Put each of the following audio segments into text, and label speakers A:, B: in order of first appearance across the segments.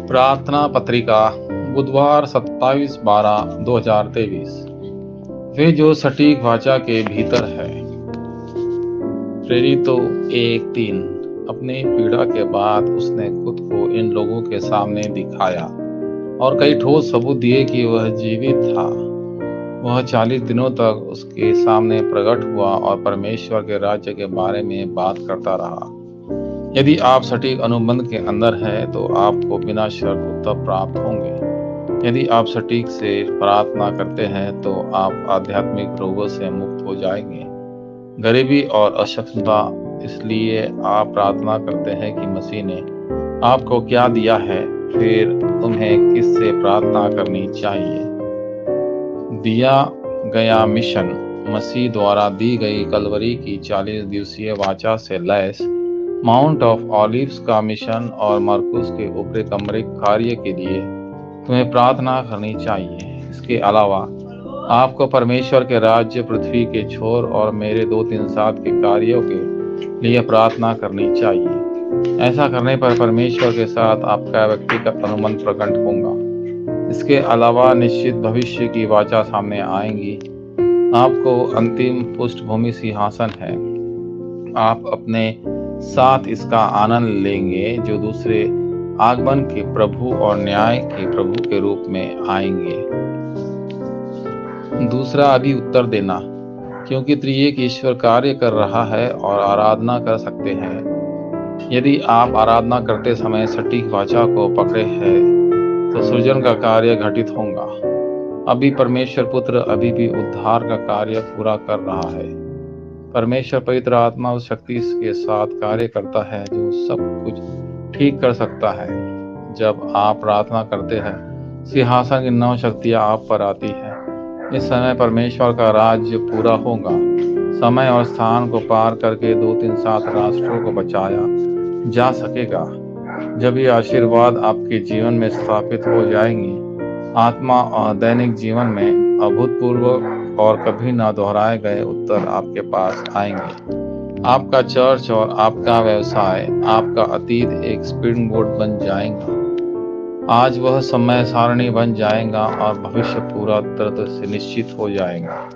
A: प्रार्थना पत्रिका बुधवार 27/12/2023। वे जो सटीक वाचा के भीतर है। प्रेरितों 1:3। अपनी पीड़ा के बाद उसने खुद को इन लोगों के सामने दिखाया और कई ठोस सबूत दिए कि वह जीवित था। वह 40 दिनों तक उसके सामने प्रकट हुआ और परमेश्वर के राज्य के बारे में बात करता रहा। यदि आप सटीक अनुबंध के अंदर हैं तो आपको बिना शर्त उत्तर प्राप्त होंगे। यदि आप सटीक से प्रार्थना करते हैं तो आप आध्यात्मिक रोगों से मुक्त हो जाएंगे। गरीबी और अक्षमता, इसलिए आप प्रार्थना करते हैं कि मसीह ने आपको क्या दिया है, फिर तुम्हें किससे प्रार्थना करनी चाहिए। दिया गया मिशन मसीह द्वारा दी गई कलवरी की 40 दिवसीय वाचा से लैस माउंट ऑफ ऑलिव्स का मिशन और मरकुस के ऊपरी कमरे कार्य के लिए तुम्हें प्रार्थना करनी चाहिए। इसके अलावा आपको परमेश्वर के राज्य, पृथ्वी के छोर और मेरे 2-3-7 के कार्यों के लिए प्रार्थना करनी चाहिए। ऐसा करने पर परमेश्वर के साथ आपका व्यक्तिगत अनुबंध प्रकट होगा। इसके अलावा निश्चित भविष्य की वाचा सामने आएंगी। आपको अंतिम पृष्ठभूमि सिंहासन है। आप अपने साथ इसका आनंद लेंगे जो दूसरे आगमन के प्रभु और न्याय के प्रभु के रूप में आएंगे। दूसरा, अभी उत्तर देना, क्योंकि त्रिएक ईश्वर कार्य कर रहा है और आराधना कर सकते हैं। यदि आप आराधना करते समय सटीक वाचा को पकड़े हैं तो सृजन का कार्य घटित होगा। अभी परमेश्वर पुत्र अभी भी उद्धार का कार्य पूरा कर रहा है। परमेश्वर पवित्र आत्मा उस शक्ति के साथ कार्य करता है जो सब कुछ ठीक कर सकता है। जब आप प्रार्थना करते हैं, सिंहासन की 9 शक्तियां आप पर आती हैं। इस समय परमेश्वर का राज्य पूरा होगा। समय और स्थान को पार करके 2-3-7 राष्ट्रों को बचाया जा सकेगा। जब ये आशीर्वाद आपके जीवन में स्थापित हो जाएंगी, आत्मा और दैनिक जीवन में अभूतपूर्व और कभी ना दोहराए गए उत्तर आपके पास आएंगे। आपका चर्च और आपका व्यवसाय, आपका अतीत एक स्प्रिंग बोर्ड बन जाएगा। आज वह समय सारणी बन जाएगा और भविष्य पूरा तरह से निश्चित हो जाएगा।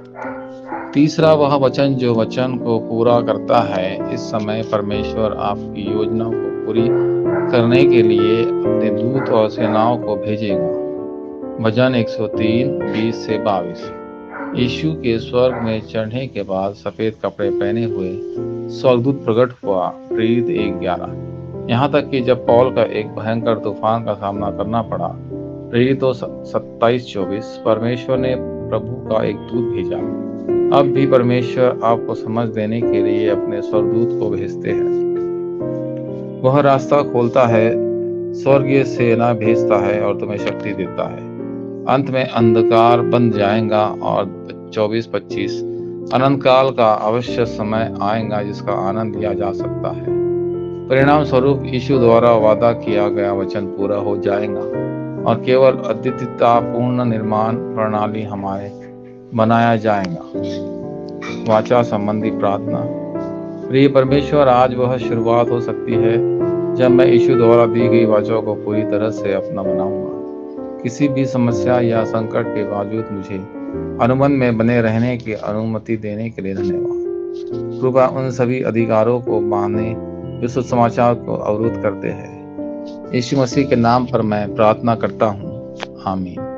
A: तीसरा, वह वचन जो वचन को पूरा करता है। इस समय परमेश्वर आपकी योजना को पूरी करने के लिए अपने दूत और सेनाओं को भेजेगा। भजन 103:20-22। यीशु के स्वर्ग में चढ़ने के बाद सफेद कपड़े पहने हुए स्वर्गदूत प्रकट हुआ। प्रेरित 1:11। यहाँ तक कि जब पौल का एक भयंकर तूफान का सामना करना पड़ा। प्रेरितों 27:24। परमेश्वर ने प्रभु का एक दूत भेजा। अब भी परमेश्वर आपको समझ देने के लिए अपने स्वर्गदूत को भेजते हैं। वह रास्ता खोलता है, स्वर्गीय सेना भेजता है और तुम्हें शक्ति देता है। अंत में अंधकार बन जाएगा और 24-25 अनंत काल का अवश्य समय आएगा जिसका आनंद लिया जा सकता है। परिणाम स्वरूप यीशु द्वारा वादा किया गया वचन पूरा हो जाएगा और केवल अद्वितीयता पूर्ण निर्माण प्रणाली हमारे बनाया जाएगा। वाचा संबंधी प्रार्थना। प्रिय परमेश्वर, आज वह शुरुआत हो सकती है जब मैं यीशु द्वारा दी गई वाचा को पूरी तरह से अपना बनाऊंगा। किसी भी समस्या या संकट के बावजूद मुझे अनुबंध में बने रहने की अनुमति देने के लिए धन्यवाद। कृपया उन सभी अधिकारों को बांधने जो सुसमाचार को अवरुद्ध करते हैं। यीशु मसीह के नाम पर मैं प्रार्थना करता हूँ। आमीन।